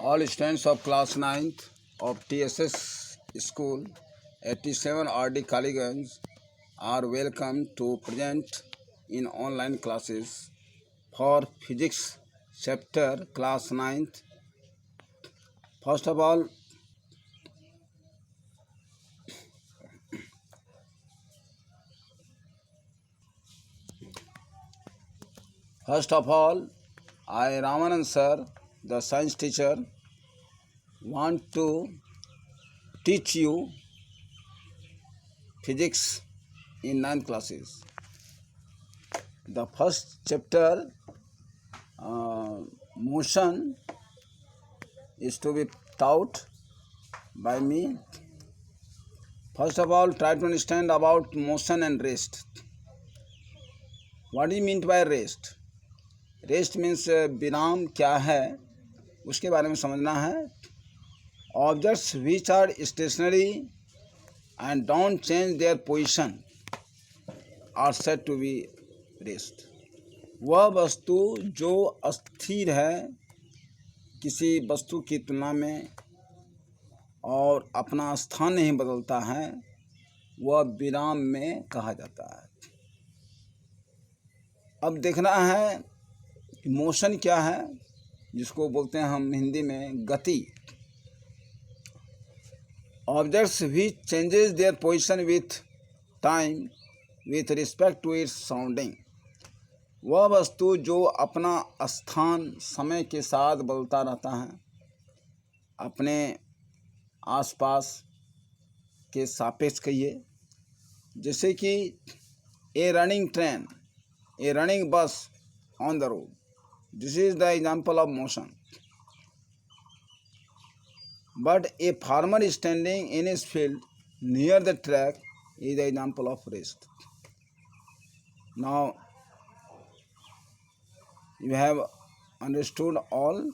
All students of class 9th of TSS School 87 RD Kaliganj are welcome to present in online classes for physics chapter class 9th. First of all, I, Ramanand sir, the science teacher, want to teach you physics in 9th classes. The first chapter, motion, is to be taught by me. First of all, try to understand about motion and rest. What do you mean by rest? Rest means विराम क्या है उसके बारे में समझना है. Objects which are stationary and don't change their position are said to be rest. वह वस्तु जो अस्थिर है किसी वस्तु की तुलना में और अपना स्थान नहीं बदलता है, वह विराम में कहा जाता है. अब देखना है कि मोशन क्या है, जिसको बोलते हैं हम हिंदी में गति. Objects which changes their position with time with respect to its surrounding. वह वस्तु जो अपना स्थान समय के साथ बदलता रहता है अपने आसपास के सापेक्ष कहिए. जैसे कि ए रनिंग ट्रेन, ए रनिंग बस on the road. This is the example of motion. But a farmer standing in his field near the track is the example of rest. Now, you have understood all.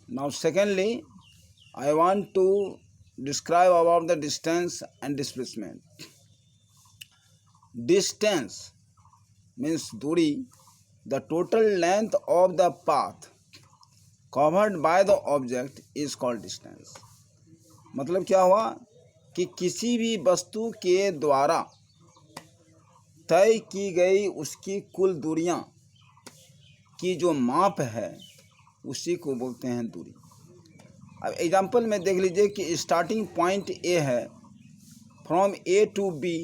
Now, secondly, I want to describe about the distance and displacement. Distance means दूरी, the total length of the path covered by the object is called distance. मतलब क्या हुआ कि किसी भी वस्तु के द्वारा तय की गई उसकी कुल दूरियां की जो माप है उसी को बोलते हैं दूरी. अब एग्जाम्पल में देख लीजिए कि स्टार्टिंग पॉइंट ए है. From A to B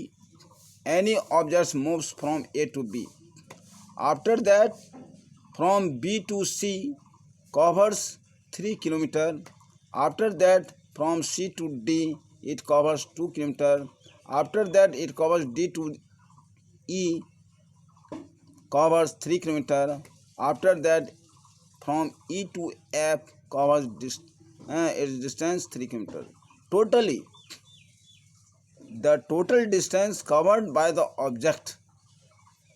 any object moves from A to B. After that from B to C covers 3 kilometer. After that from C to D it covers 2 kilometer. After that it covers D to E covers 3 kilometer. After that from E to F covers its distance 3 kilometer. Totally the total distance covered by the object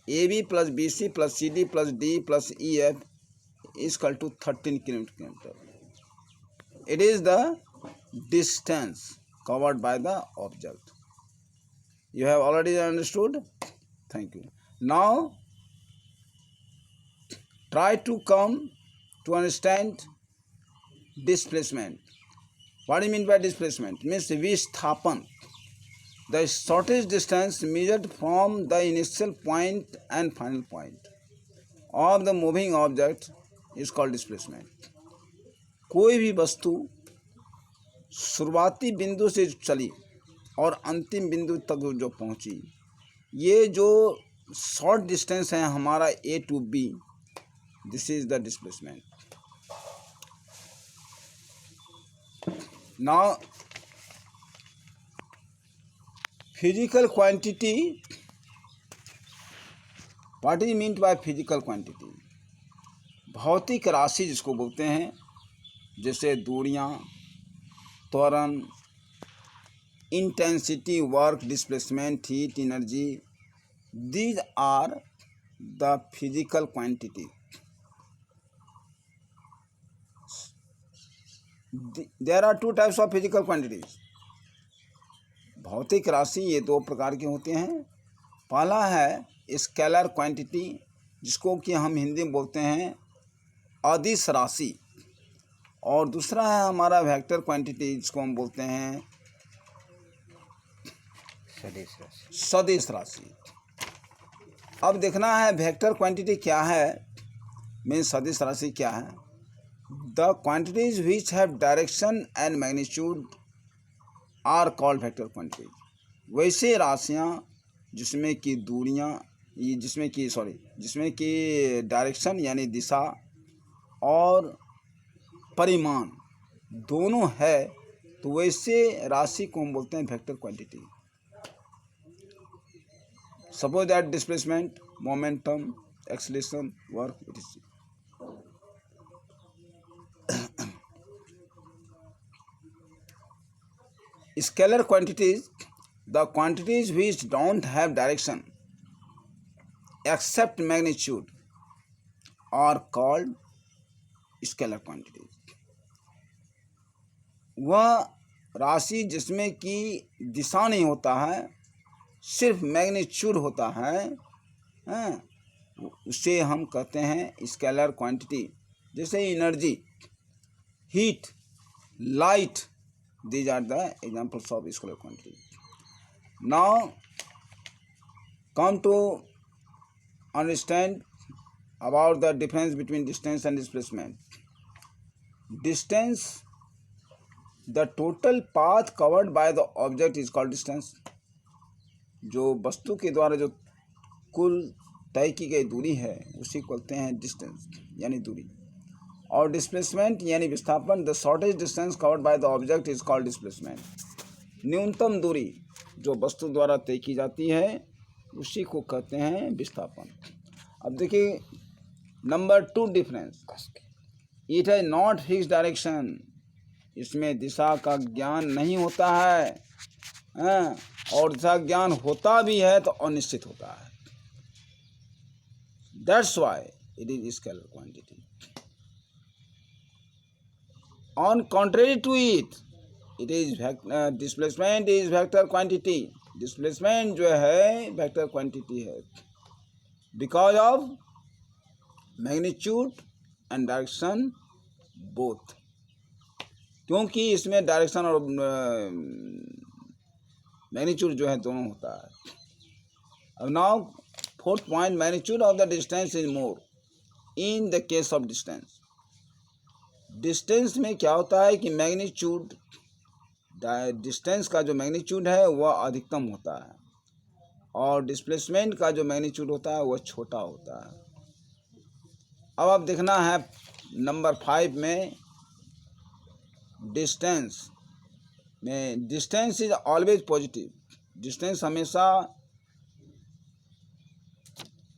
AB plus BC plus CD plus D plus EF is equal to 13 kilometer. It is the distance covered by the object. You have already understood? Thank you. Now, try to come to understand displacement. What do you mean by displacement? Means Visthapan. The shortest distance measured from the initial point and final point of the moving object is called displacement. कोई भी वस्तु शुरुआती बिंदु से चली और अंतिम बिंदु तक जो पहुंची, ये जो शॉर्ट डिस्टेंस है हमारा A to B, this is the displacement. Now physical quantity. What is mean by physical quantity? भौतिक राशि जिसको बोलते हैं, जैसे दूरियां, त्वरण, intensity, work, displacement, heat, energy. These are the physical quantity. There are 2 types of physical quantities. भौतिक राशि ये 2 प्रकार के होते हैं. पहला है स्केलर क्वांटिटी, जिसको कि हम हिंदी में बोलते हैं अदिश राशि. और दूसरा है हमारा वेक्टर क्वांटिटी, जिसको हम बोलते हैं सदिश राशि। अब देखना है वेक्टर क्वांटिटी क्या है, मीन्स सदिश राशि क्या है। The quantities which have direction and magnitude are called vector quantities. वैसे राशियाँ जिसमें कि दूरियाँ, जिसमें कि डायरेक्शन यानी दिशा और परिमाण दोनों है, तो वैसे राशि को हम बोलते हैं vector quantity. Suppose that displacement, momentum, acceleration, work, etc. Scalar quantities, the quantities which don't have direction except magnitude, are called scalar quantities. वह राशि जिसमें कि दिशा नहीं होता है, सिर्फ मैग्नीट्यूड होता है, उसे हम कहते हैं स्केलर क्वांटिटी। जैसे energy, heat, light, these are the examples of scalar quantity. Now come to understand about the difference between distance and displacement. Distance, the total path covered by the object is called distance. जो वस्तु के द्वारा जो कुल तय की गई दूरी है उसी को कहते हैं डिस्टेंस यानी दूरी। और डिस्प्लेसमेंट यानी विस्थापन, the shortest distance covered by the object is called displacement. न्यूनतम दूरी जो वस्तु द्वारा तय की जाती है उसी को कहते हैं विस्थापन। अब देखिए number 2 difference, it has not fix direction. इसमें दिशा का ज्ञान नहीं होता है, और दिशा ज्ञान होता भी है तो अनिश्चित होता है। That's why it is scalar quantity. On contrary to it, it is displacement is vector quantity. Displacement जो है vector quantity है, because of magnitude and direction both. क्योंकि इसमें डायरेक्शन और मैग्नीट्यूड जो है दोनों होता है। अब now 4th point, magnitude of the distance is more in the case of distance. Distance में क्या होता है कि मैग्नीट्यूड, डिस्टेंस का जो मैग्नीट्यूड है वह अधिकतम होता है और डिस्प्लेसमेंट का जो मैग्नीट्यूड होता है वह छोटा होता है। अब आप देखना है नंबर 5 में डिस्टेंस में, distance is always positive. Distance हमेशा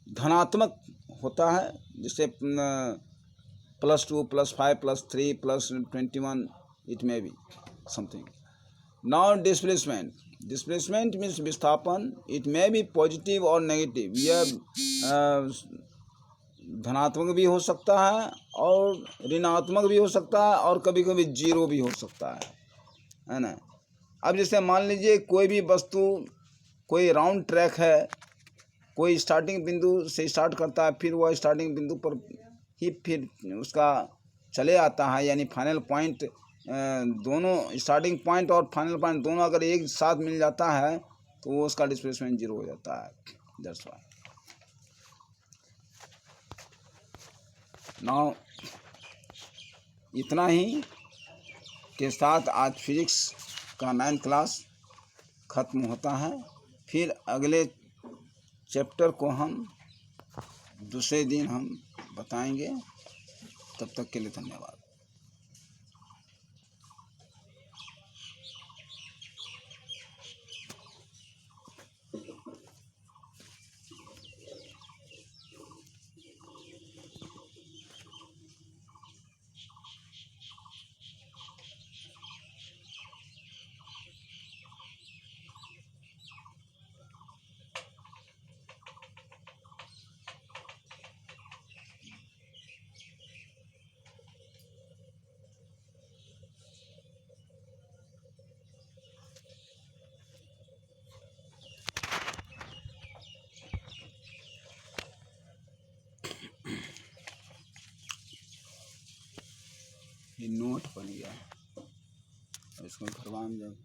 धनात्मक होता है, जैसे +2, +5, +3, +21, it may be something. Now displacement means विस्थापन, it may be positive or negative. यह धनात्मक भी हो सकता है और ऋणात्मक भी हो सकता है और कभी कभी जीरो भी हो सकता है ना। अब जैसे मान लीजिए कोई भी वस्तु, कोई राउंड ट्रैक है, कोई स्टार्टिंग बिंदु से स्टार्ट करता है, फिर वह स्टार्टिंग बिंदु पर ही फिर उसका चले आता है, यानी फाइनल पॉइंट, दोनों स्टार्टिंग पॉइंट और फाइनल पॉइंट दोनों अगर एक साथ मिल जाता है तो वो उसका डिस्प्लेसमेंट 0 हो जाता है। दैट्स व्हाई नाउ इतना ही के साथ आज फिजिक्स का 9th क्लास ख़त्म होता है। फिर अगले चैप्टर को हम दूसरे दिन हम बताएंगे। तब तक के लिए धन्यवाद। ये नोट बन गया। और इसको भरवा में जब